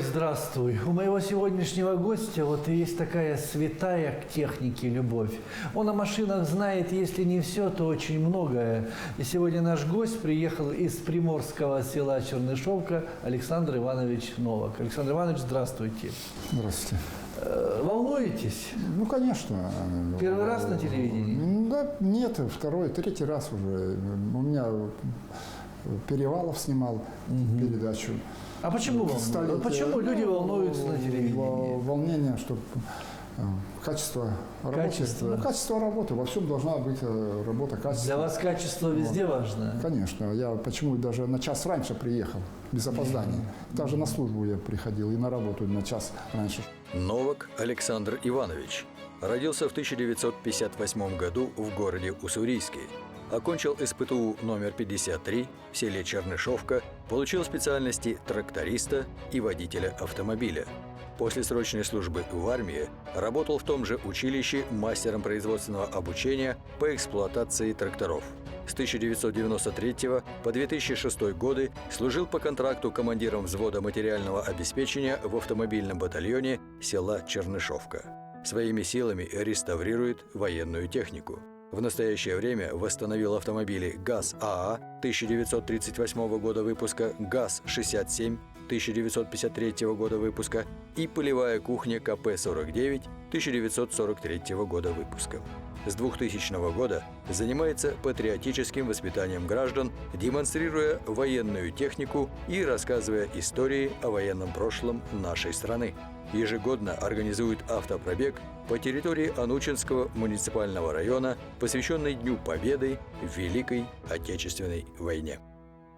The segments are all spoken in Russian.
здравствуй. У моего сегодняшнего гостя вот есть такая святая к технике любовь. Он о машинах знает, если не все, то очень многое. И сегодня наш гость приехал из приморского села Чернышовка Александр Иванович Новак. Александр Иванович, здравствуйте. Здравствуйте. Волнуетесь? Ну, конечно. Первый раз на телевидении? Да, нет, второй, третий раз уже. У меня Перевалов снимал передачу. А почему волнуются? Почему люди волнуются на телевидении? Волнение, что качество работы. Ну, качество работы. Во всем должна быть работа качества. Для вас качество везде важно? Конечно. Я почему даже на час раньше приехал, без опоздания. Даже на службу я приходил и на работу на час раньше. Новак Александр Иванович. Родился в 1958 году в городе Уссурийске. Окончил СПТУ номер 53 в селе Чернышовка, получил специальности тракториста и водителя автомобиля. После срочной службы в армии работал в том же училище мастером производственного обучения по эксплуатации тракторов. С 1993 по 2006 годы служил по контракту командиром взвода материального обеспечения в автомобильном батальоне села Чернышовка. Своими силами реставрирует военную технику. В настоящее время восстановил автомобили ГАЗ-АА 1938 года выпуска, ГАЗ-67 1953 года выпуска и полевая кухня КП-49 1943 года выпуска. С 2000 года занимается патриотическим воспитанием граждан, демонстрируя военную технику и рассказывая истории о военном прошлом нашей страны. Ежегодно организует автопробег по территории Анучинского муниципального района, посвященный Дню Победы в Великой Отечественной войне.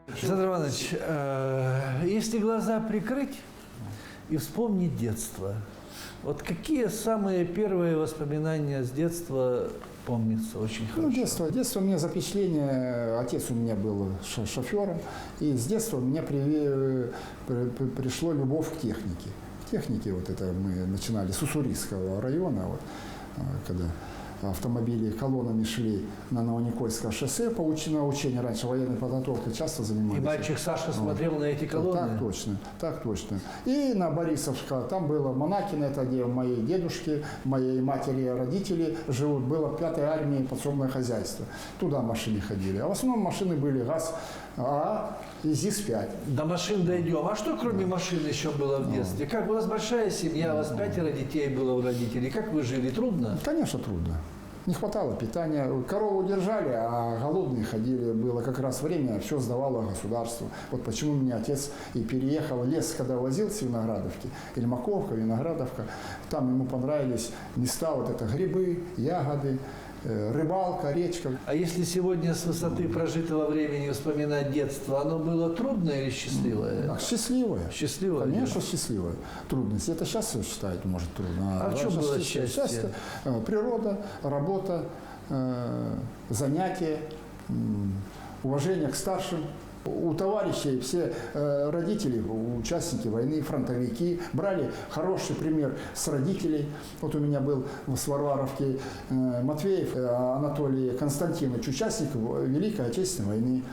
Александр Иванович, если глаза прикрыть и вспомнить детство, вот какие самые первые воспоминания с детства помнятся очень хорошо? Ну, детство у меня запечатление, отец у меня был шофером, и с детства мне пришло любовь к технике. Техники, вот это мы начинали с Уссурийского района, вот, когда автомобили колоннами шли на Новоникольское шоссе по учению раньше военной подготовкой часто занимались. И мальчик Саша смотрел на эти колонны? Так точно. И на Борисовска, там было Монакино, это где мои дедушки, моей матери родители живут, было 5-й армии подсобное хозяйство. Туда машины ходили. А в основном машины были ГАЗ-АА и ЗИС-5. До машин дойдем. А что кроме машин еще было в детстве? Как у вас большая семья, у вас 5 детей было у родителей. Как вы жили? Трудно? Конечно, трудно. Не хватало питания. Корову держали, а голодные ходили. Было как раз время, все сдавало государству. Вот почему меня отец и переехал в лес, когда возил с Виноградовки, Ельмаковка, Виноградовка. Там ему понравились места, вот это грибы, ягоды, рыбалка, речка. А если сегодня с высоты прожитого времени вспоминать детство, оно было трудное или счастливое? Счастливое. Счастливое? Конечно, счастливое. Трудности. Это сейчас все считают, может, трудно. А в чем было счастье? Счастье, природа, работа, занятия, уважение к старшим. У товарищей все родители, участники войны, фронтовики, брали хороший пример с родителей. Вот у меня был в Варваровке Матвеев Анатолий Константинович, участник Великой Отечественной войны.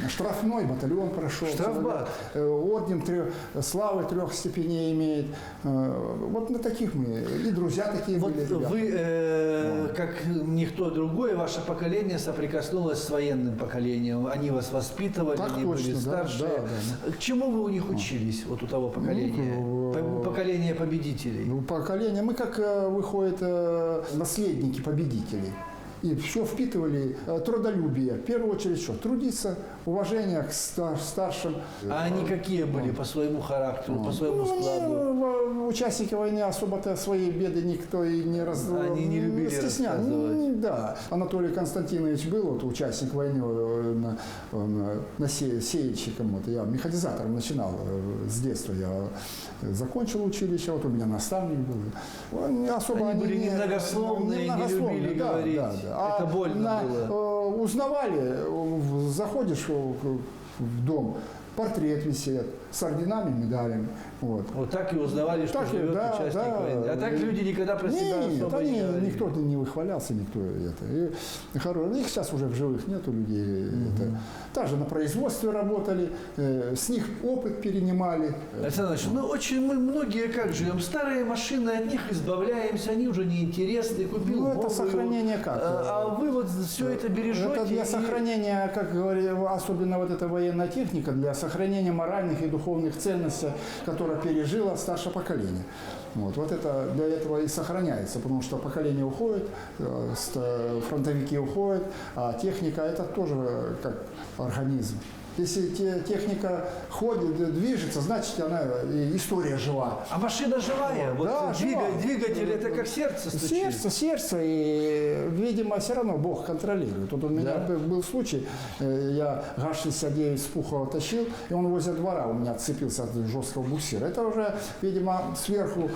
Штрафной батальон прошел. Штрафбат. Орден славы 3 степеней имеет. Вот на таких мы. И друзья такие вот были. Вы, как никто другой, ваше поколение соприкоснулось с военным поколением. Они вас воспитывали. Они были старшие. Да. К чему вы у них учились, вот у того поколения? Поколение победителей. Поколение. Мы как выходят наследники победителей. И все впитывали трудолюбие. В первую очередь что? Трудиться, уважение к старшим. А они какие были по своему характеру, по своему складу? Участники войны особо-то свои беды никто и не Они не любили рассказывать. Да. Анатолий Константинович был вот, участник войны, он сеяльщиком. Вот, я механизатором начинал с детства. Я закончил училище, вот у меня наставник был. Они были немногословные, не любили говорить. Да. Это больно было. Узнавали, заходишь в дом, портрет висит с орденами, медалями. Вот. Вот так и узнавали, что Так, живет да, участник да. войны. А так люди никогда про себя Нет, особо они, не говорили. никто не выхвалялся, никто это. Их сейчас уже в живых нету людей. Это. Также на производстве работали, с них опыт перенимали. Александр Иванович, ну очень мы многие как живем. Старые машины, от них избавляемся, они уже неинтересны. Купил Ну, это новую. сохранение как? А вы вот все это бережете. Это для и- сохранения, как говорю, особенно вот эта военная техника, для сохранения моральных и духовных ценностей, которые пережило старшее поколение. Вот это для этого и сохраняется, потому что поколение уходит, фронтовики уходят, а техника это тоже как организм. Если техника ходит, движется, значит она и история жива. А машина живая. Вот Да, живая. двигатель это как сердце стучит. Сердце, и, видимо, все равно Бог контролирует. Вот у меня был случай, я ГАЗ-69 с Пухова тащил, и он возле двора у меня отцепился от жесткого буксира. Это уже, видимо, сверху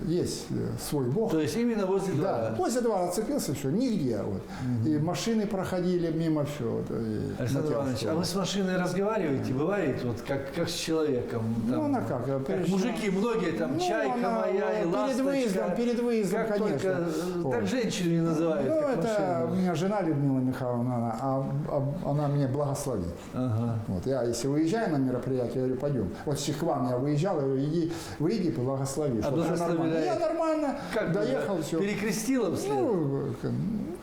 есть свой Бог. То есть именно возле двора. Да, возле двора отцепился, все, нигде. Вот. И машины проходили мимо, все. Вот, Александр Иванович, а вы с машиной разговариваете? Бывает, вот как с человеком? Там, Ну, она как? как мужики, многие там, Ну, чайка она, моя и ласточка. перед выездом, как конечно. только, так Вот. женщины не называют, Ну, как это машину. у меня жена Людмила Михайловна, она меня благословит. Ага. Вот, я, если выезжаю на мероприятие, я говорю, пойдем. Вот если к вам я выезжал, я говорю, выйди, благослови. А Что всё нормально. благословляет? Я нормально, Как доехал, все. Перекрестила вслед? Ну,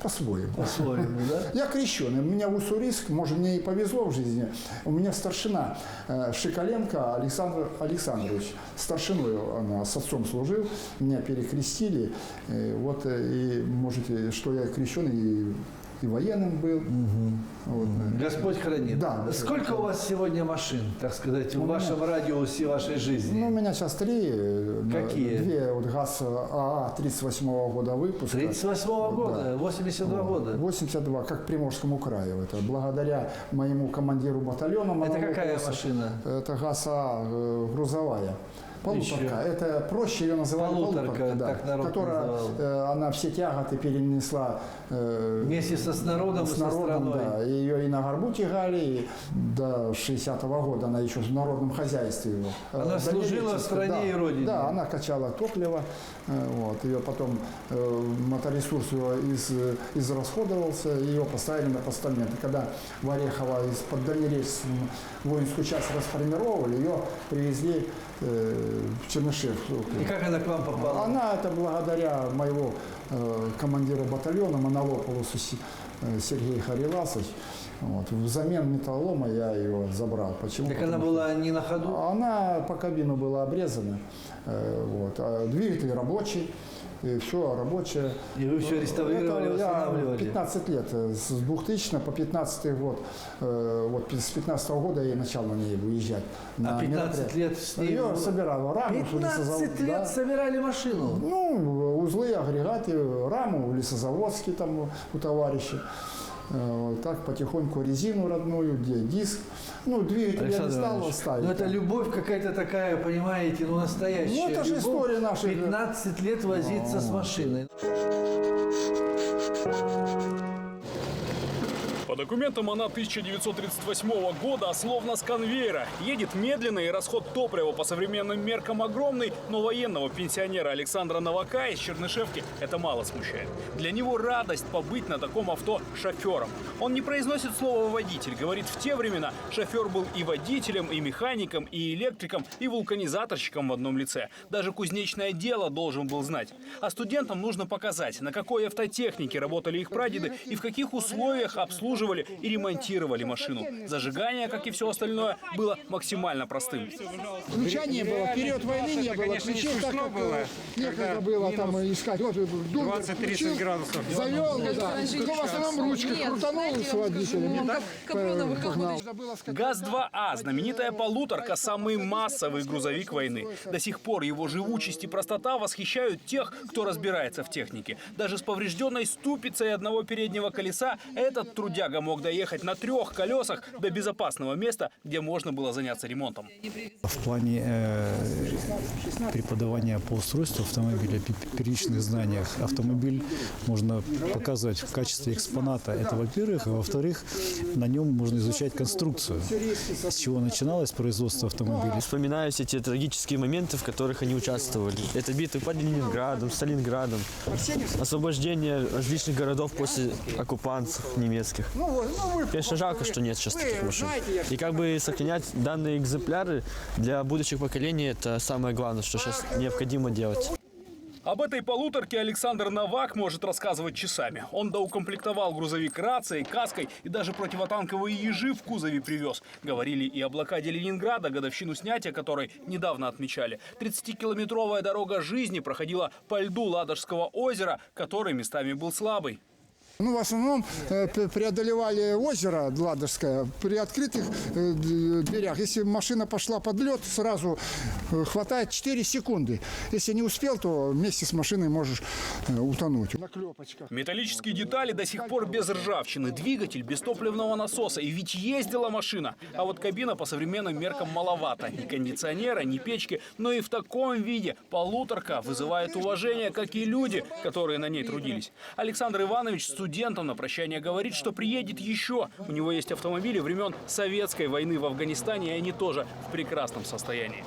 по-своему. По-своему, да? Я крещеный. У меня в Уссурийск, может, мне и повезло в жизни. У меня старшина Шикаленко Александр Александрович. Старшиной она с отцом служил. Меня перекрестили. Вот, и, можете, что я крещеный и военным был. Вот. Господь хранит. Да. Сколько у вас сегодня машин, так сказать, в вашем радиусе вашей жизни? Ну, у меня сейчас 3. Какие? 2 вот ГАЗ АА 38-го года выпуска. 38-го года, Да. 82 года. 82, как в Приморскому краю. Это благодаря моему командиру батальона. Это какая Монолополоса. машина? Это ГАЗ АА грузовая. Полуторка. Еще. Это проще ее называли Полуторка, да, так народ которая называл. она все тяготы перенесла Вместе со снародом и с со народом, страной. да. Ее и на горбу тягали, и до 60-го года она еще в народном хозяйстве. Она служила в стране да, и родине. Да, она качала топливо. Вот, ее потом моторесурс его израсходовался, ее поставили на постамент. И когда в Орехово из-под Дальнеречь воинскую часть расформировали, ее привезли в Чернышев. И как она к вам попала? Она это благодаря моего командира батальона Монолополосу Сергея Хариласович. Вот. Взамен металлолома я ее забрал. Почему? Так она была не на ходу? Она по кабину была обрезана. Вот. А двигатель рабочий. И все рабочее. И вы все реставрировали, Это я восстанавливали? 15 лет, с 2000 по 15 год. Вот с 15 года я начал на ней выезжать. А 15 лет с ней? Ее собирал раму. 15 лет да. собирали машину? Ну, узлы, агрегаты, раму в Лесозаводске там у товарищей. Вот так потихоньку резину родную, диск. Ну, двигатель я не стал ставить. Ну, это любовь какая-то такая, понимаете, ну, настоящая. Ну, это же любовь. история наша. 15 лет возиться с машиной. По документам она 1938 года, а словно с конвейера. Едет медленно, и расход топлива по современным меркам огромный, но военного пенсионера Александра Новака из Чернышевки это мало смущает. Для него радость побыть на таком авто шофером. Он не произносит слово «водитель», говорит, в те времена шофер был и водителем, и механиком, и электриком, и вулканизаторщиком в одном лице. Даже кузнечное дело должен был знать. А студентам нужно показать, на какой автотехнике работали их прадеды и в каких условиях обслуживали и ремонтировали машину. Зажигание, как и все остальное, было максимально простым. Ключа не было, вперед войны не было, ключей так как некогда было там искать. Вот 20-30 градусов. Завел, да. Ну, в основном ручкой крутанул с водителем. Погнал. ГАЗ-2А – знаменитая полуторка, самый массовый грузовик войны. До сих пор его живучесть и простота восхищают тех, кто разбирается в технике. Даже с поврежденной ступицей одного переднего колеса этот трудяг шага мог доехать на 3 колесах до безопасного места, где можно было заняться ремонтом. В плане преподавания по устройству автомобиля, первичных знаниях, автомобиль можно показывать в качестве экспоната. Это во-первых. А во-вторых, на нем можно изучать конструкцию, с чего начиналось производство автомобиля. Вспоминаю все те трагические моменты, в которых они участвовали. Это битвы под Ленинградом, Сталинградом, освобождение различных городов после оккупантов немецких. Конечно, жалко, что нет сейчас таких машин. И как бы сохранять данные экземпляры для будущих поколений – это самое главное, что сейчас необходимо делать. Об этой полуторке Александр Новак может рассказывать часами. Он доукомплектовал грузовик рацией, каской и даже противотанковые ежи в кузове привез. Говорили и о блокаде Ленинграда, годовщину снятия которой недавно отмечали. 30-километровая дорога жизни проходила по льду Ладожского озера, который местами был слабый. Ну, в основном преодолевали озеро Ладожское при открытых дверях. Если машина пошла под лед, сразу хватает 4 секунды. Если не успел, то вместе с машиной можешь утонуть. На клепочках. Металлические детали до сих пор без ржавчины, двигатель без топливного насоса. И ведь ездила машина. А вот кабина по современным меркам маловато. Ни кондиционера, ни печки. Но и в таком виде полуторка вызывает уважение, как и люди, которые на ней трудились. Александр Иванович студентам на прощание говорит, что приедет еще. У него есть автомобили времен Советской войны в Афганистане, и они тоже в прекрасном состоянии.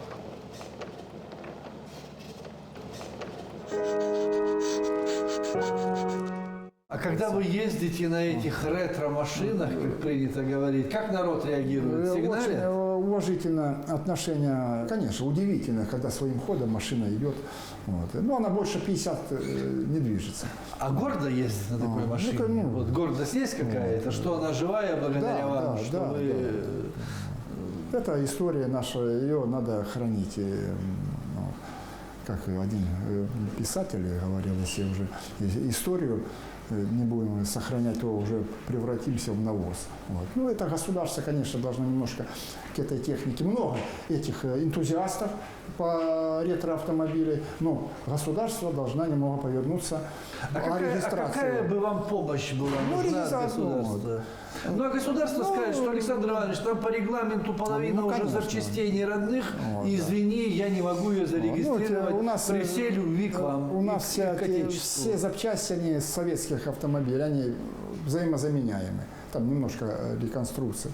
А когда вы ездите на этих ретро-машинах, как принято говорить, как народ реагирует? Очень Сигналят? уважительное отношение, конечно, удивительно, когда своим ходом машина идет. Вот. Но она больше 50 не движется. А гордо ездить на такой машине? ну, Вот гордость есть какая-то, что она живая благодаря Да, вам, да, что да, вы... Это история наша, ее надо хранить. Ну, как один писатель говорил, если уже историю не будем сохранять, то уже превратимся в навоз. Вот. Ну, это государство, конечно, должно немножко к этой технике. Много этих энтузиастов по ретро-автомобилю, но государство должно немного повернуться о регистрации. Какая бы вам помощь была нужна от государства? Ну, а государство скажет, что, Александр Иванович, там по регламенту половина уже конечно. запчастей не родных, и извини, я не могу ее зарегистрировать у нас, при всей любви к вам. У нас все запчасти они с советских автомобилей, они взаимозаменяемы. Там немножко реконструкция.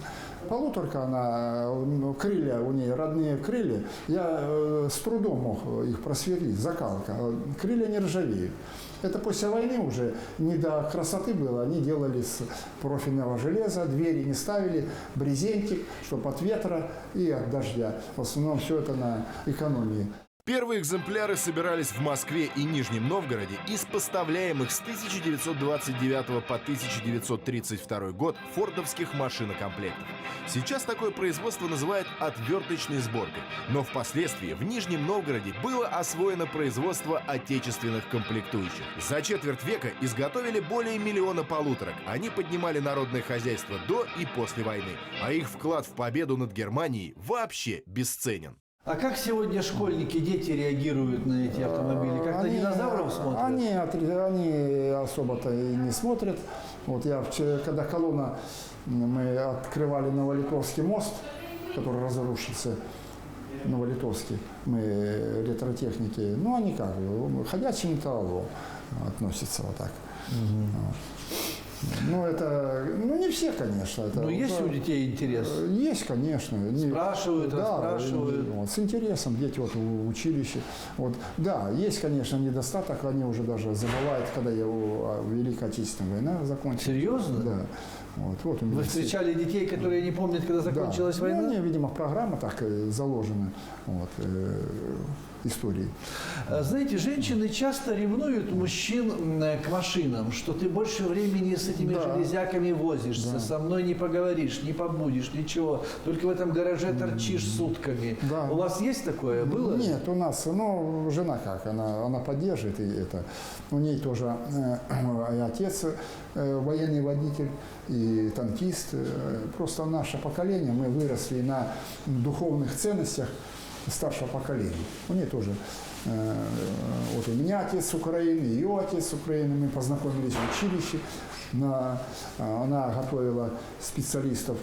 Полуторка, она, крылья у нее, родные крылья, я с трудом мог их просверлить, закалка. Крылья не ржавеют. Это после войны уже не до красоты было. Они делали с профильного железа, двери не ставили, брезентик, чтобы от ветра и от дождя. В основном все это на экономии. Первые экземпляры собирались в Москве и Нижнем Новгороде из поставляемых с 1929 по 1932 год фордовских машинокомплектов. Сейчас такое производство называют отверточной сборкой, но впоследствии в Нижнем Новгороде было освоено производство отечественных комплектующих. За четверть века изготовили более 1 миллиона полуторок. Они поднимали народное хозяйство до и после войны, а их вклад в победу над Германией вообще бесценен. А как сегодня школьники, дети реагируют на эти автомобили? Как на динозавров смотрят? Они особо-то и не смотрят. Вот я вчера, когда колонна, мы открывали Новолитовский мост, который разрушился, Новолитовский, мы ретротехники, ну они как, ходячий металлолом относятся вот так. Ну, это, не все, конечно. Это, есть у детей интерес? Есть, конечно. Спрашивают, расспрашивают. Вот, с интересом дети вот в училище. Вот, да, есть, конечно, недостаток. Они уже даже забывают, когда Великая Отечественная война закончилась. Серьезно? Да. Вот Вы встречали детей, которые не помнят, когда закончилась война? Ну, видимо, программа так заложена. Вот, истории. Знаете, женщины часто ревнуют мужчин к машинам, что ты больше времени с этими железяками возишься, со мной не поговоришь, не побудешь, ничего, только в этом гараже торчишь сутками. Да. У вас есть такое? Было? Нет, у нас, жена как, она поддерживает и это. У ней тоже и отец военный водитель, и танкист. Просто наше поколение, мы выросли на духовных ценностях старшего поколения. У нее тоже, вот у меня отец с Украины, ее отец с Украины, мы познакомились в училище. Она готовила специалистов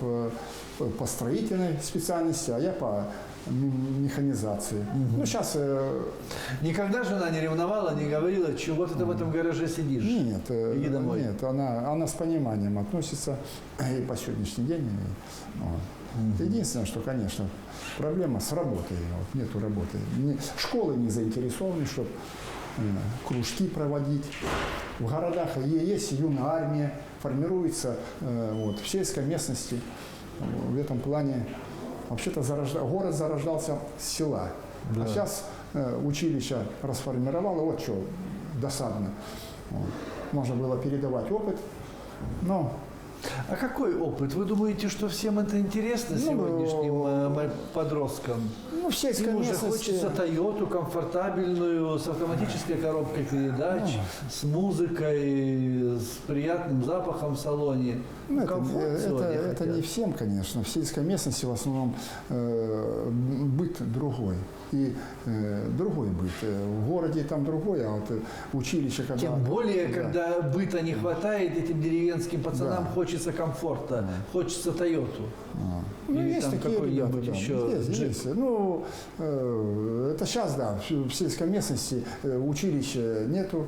по строительной специальности, а я по механизации. Ну, сейчас... Никогда жена не ревновала, не говорила, чего ты в этом гараже сидишь? Нет, Иди домой. нет, она с пониманием относится и по сегодняшний день. Вот. Единственное, что, конечно, проблема с работой. Вот, нету работы. Школы не заинтересованы, чтобы кружки проводить. В городах есть юная армия, формируется вот, в сельской местности. В этом плане вообще-то город зарождался с села. Да. А сейчас училище расформировало, вот что досадно. Вот. Можно было передавать опыт, но... А какой опыт? Вы думаете, что всем это интересно сегодняшним подросткам? Ну, в сельской Им уже местности... хочется Тойоту комфортабельную, с автоматической коробкой передач, с музыкой, с приятным запахом в салоне. Ну, это не всем, конечно. В сельской местности в основном быт другой. И другой быт. В городе там другой, а вот училище, когда... Тем более, да. когда быта не хватает, этим деревенским пацанам хочется комфорта, хочется Тойоту. Ну, или есть там такие ребята, какой-нибудь да. еще джип. Есть. Ну, это сейчас, да, в сельской местности училища нету,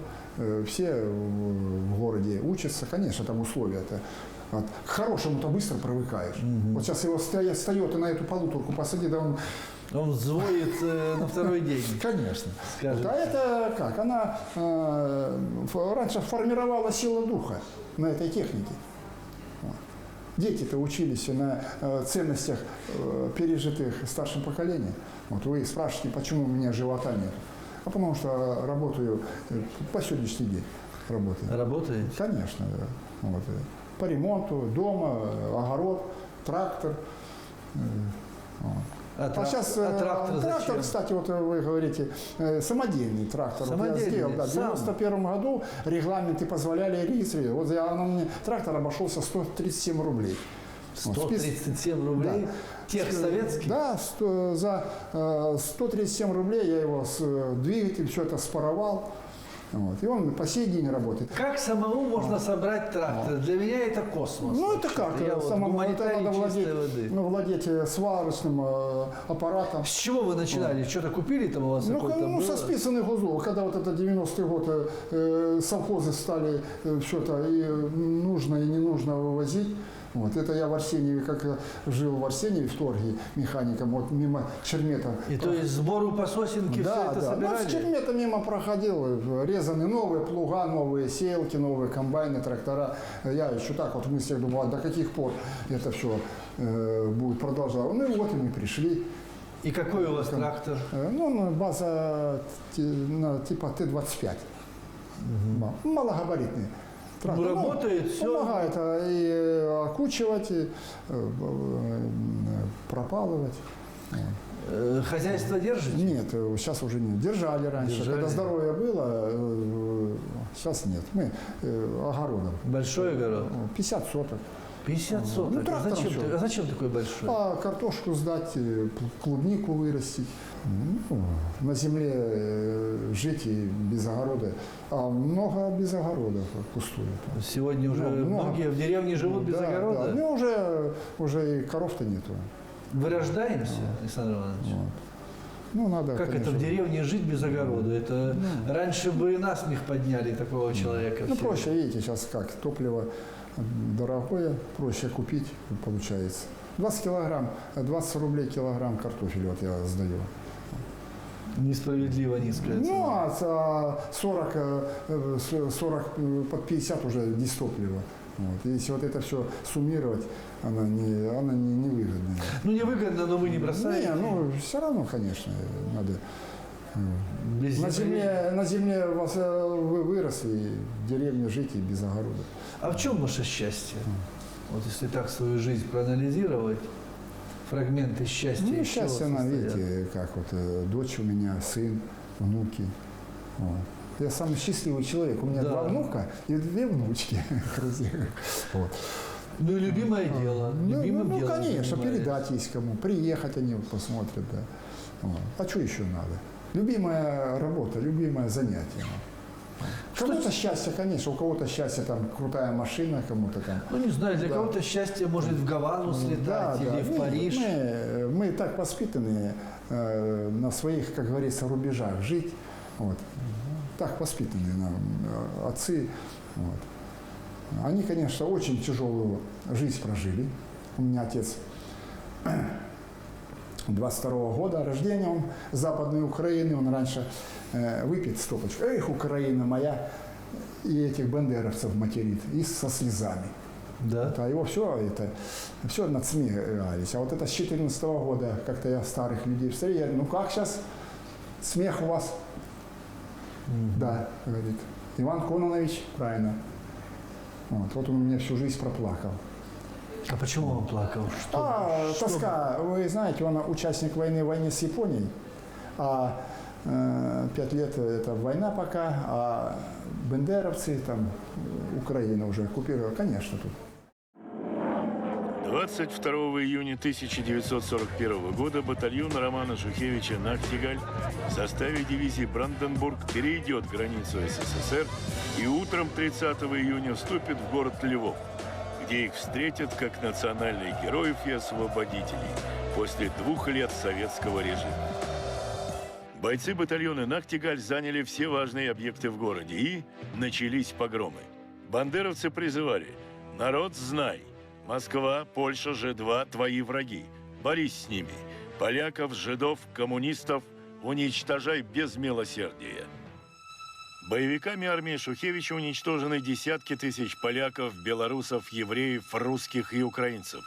все в городе учатся, конечно, там условия-то. Вот. К хорошему-то быстро привыкаешь. Вот сейчас его с Тойоты на эту полуторку посади, да он взводит на второй день. Конечно. Скажет. Вот, а это как? Она раньше формировала силу духа на этой технике. Вот. Дети-то учились на ценностях, пережитых старшим поколением. Вот вы спрашиваете, почему у меня живота нет? А потому что работаю по сегодняшний день. Работаете? Конечно, да. Вот. По ремонту дома, огород, трактор. Вот. Сейчас трактор, кстати, вот вы говорите, самодельный трактор. Самодельный, вот я сделал, да, в 91 году регламенты позволяли регистрировать. Вот трактор обошелся 137 рублей. 137 рублей? Да. Тех советских? Да, за 137 рублей я его с двигателем, все это спаровал. Вот. И он по сей день работает. Как самому можно собрать трактор? Для меня это космос. Ну, это как? Самому это надо владеть сварочным аппаратом. С чего вы начинали? Что-то купили там у вас? Ну, со списанных узлов. Когда вот это 90-й год совхозы стали что-то и нужно, и не нужно вывозить. Вот. Это я в Арсеньеве, как жил в Арсеньеве, в Торге, механиком, вот мимо Чермета. И то есть сбору по сосенке все это собирали? Ну, с Чермета мимо проходил, резаны новые плуга, новые сеялки, новые комбайны, трактора. Я еще так вот в мыслях думал, до каких пор это все будет продолжаться. Ну и вот и мы пришли. И какой у вас трактор? Ну, база типа Т-25. Малогабаритный. Трактор. Ну, работает, все. Помогает и окучивать, и пропалывать. Хозяйство держите? Нет, сейчас уже нет. Держали раньше. Когда здоровье было, сейчас нет. Мы огородом. Большой огород? 50 соток. 50 соток? Ну, а зачем такой большой? А картошку сдать, клубнику вырастить. Ну, на земле жить и без огорода. А много без огородов пустует. Сегодня уже многие в деревне живут без огорода? Да. Ну, уже и коров-то нету. Вырождаемся, Александр Иванович? Вот. Ну, надо, как конечно, это в деревне жить без огорода? Это раньше бы насмех подняли такого человека. Ну, проще, видите, сейчас как, топливо дорогое, проще купить, получается. 20 килограмм, 20 рублей килограмм картофеля вот я сдаю. Несправедливо низкая цена. Ну, а 40 под 50 уже дистоплива. Вот. Если вот это все суммировать, она не выгодная. Ну, не выгодно, но вы не бросаете? Не, ну, все равно, конечно, надо. На земле вас вырос, и в деревне жить, и без огорода. А в чем ваше счастье? Вот если так свою жизнь проанализировать, фрагменты счастья. Ну, счастье, видите, как вот дочь у меня, сын, внуки. Вот. Я самый счастливый человек. У меня 2 внука и 2 внучки. Вот. Ну, любимое дело. Любимым делом конечно, занимаетесь. передать есть кому. Приехать они вот посмотрят. Да. Вот. А что еще надо? Любимая работа, любимое занятие. Кому-то счастье, конечно, у кого-то счастье, там, крутая машина, кому-то там. Ну, не знаю, для Да. кого-то счастье может в Гавану слетать или в Париж. Мы так воспитаны на своих, как говорится, рубежах жить. Вот. Так воспитаны нам отцы. Вот. Они, конечно, очень тяжелую жизнь прожили. У меня отец 22-го года рождения, он с Западной Украины, он раньше выпьет стопочку. Эх, Украина моя, и этих бандеровцев материт, и со слезами. Да. А его все надсмеялись. А вот это с 14-го года, как-то я старых людей встретил, ну как сейчас, смех у вас? Да, говорит, Иван Кононович, правильно. Вот он у меня всю жизнь проплакал. А почему он плакал? Что? Тоска. Вы знаете, он участник войны с Японией. 5 лет это война пока, а бендеровцы, там, Украина уже оккупировала, конечно, тут. 22 июня 1941 года батальон Романа Шухевича «Нахтигаль» в составе дивизии «Бранденбург» перейдет границу СССР и утром 30 июня вступит в город Львов, где их встретят как национальных героев и освободителей после 2 лет советского режима. Бойцы батальона «Нахтигаль» заняли все важные объекты в городе, и начались погромы. Бандеровцы призывали: «Народ, знай! Москва, Польша, Ж2 – твои враги. Борись с ними. Поляков, жидов, коммунистов уничтожай без милосердия». Боевиками армии Шухевича уничтожены десятки тысяч поляков, белорусов, евреев, русских и украинцев.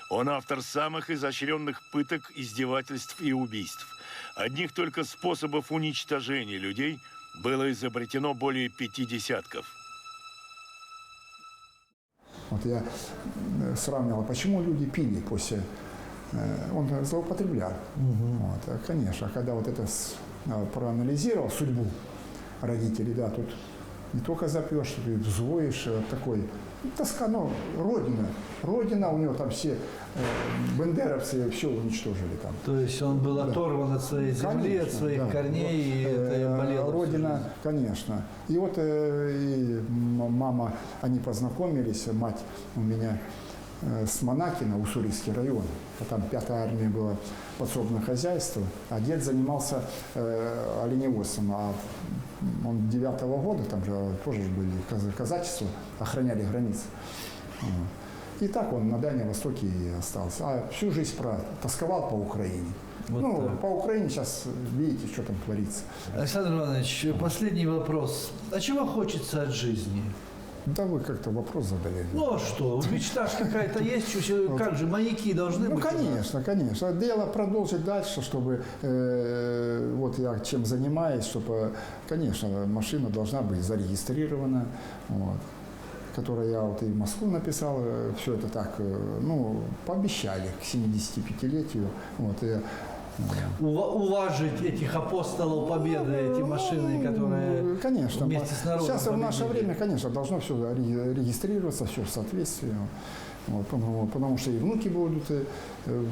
Он автор самых изощренных пыток, издевательств и убийств. Одних только способов уничтожения людей было изобретено более 5 десятков. Вот я сравнивал, почему люди пили после... Он злоупотреблял. Вот, конечно, когда вот это проанализировал судьбу родителей, да, тут не только запьешь, ты взвоишь, такой, тоска, ну, родина. Родина, у него там все бендеровцы все уничтожили там. То есть он был оторван от своей земли, Конечно, от своих да. корней, и это болело. Родина, конечно. И вот и мама, они познакомились, мать у меня с Монакина, Уссурийский район. Там 5-я армия была, подсобное хозяйство, а дед занимался оленеводством. А он 9-го года, там же тоже были казачества, охраняли границы. И так он на Дальнем Востоке и остался. А всю жизнь тосковал по Украине. Вот ну, так. по Украине сейчас видите, что там творится. Александр Иванович, последний вопрос. А чего хочется от жизни? Да вы как-то вопрос задали. Ну а что, мечта ж какая-то есть, как же, маяки должны быть? Конечно, конечно. Дело продолжить дальше, чтобы, вот я чем занимаюсь, чтобы, конечно, машина должна быть зарегистрирована, вот, которую я вот и в Москву написал, все это так, ну, пообещали к 75-летию, вот, и, Уважить этих апостолов победы, эти машины, которые конечно, вместе с народом сейчас в наше победили. время, конечно, должно все регистрироваться, все в соответствии. Вот, потому что и внуки будут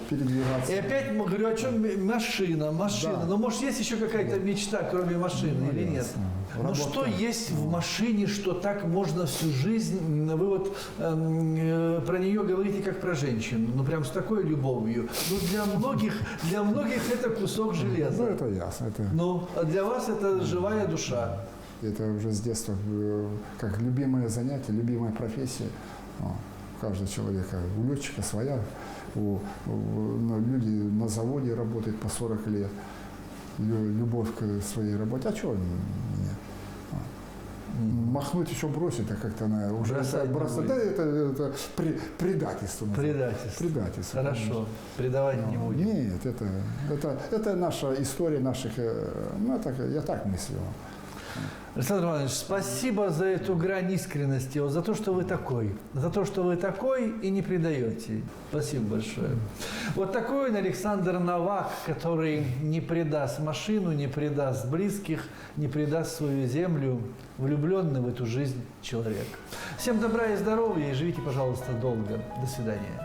передвигаться. И опять говорю, о чем машина. Да. Но может есть еще какая-то мечта, кроме машины, или нет? Ну Работа. что есть в машине, что так можно всю жизнь? Вы вот про нее говорите как про женщину, ну прям с такой любовью. Ну для многих это кусок железа. Ну это ясно. Это... Ну, а для вас это живая душа. Это уже с детства как любимое занятие, любимая профессия. У каждого человека, у летчика своя, люди на заводе работают по 40 лет. Любовь к своей работе. А чего нет? Махнуть еще бросить, а как-то она уже бросать. Да, это предательство. Предательство. Хорошо, предавать не будем. Нет, это наша история наших. Ну, я так мыслю. Александр Иванович, спасибо за эту грань искренности, за то, что вы такой и не предаете. Спасибо большое. Вот такой он Александр Новак, который не предаст машину, не предаст близких, не предаст свою землю, влюбленный в эту жизнь человек. Всем добра и здоровья и живите, пожалуйста, долго. До свидания.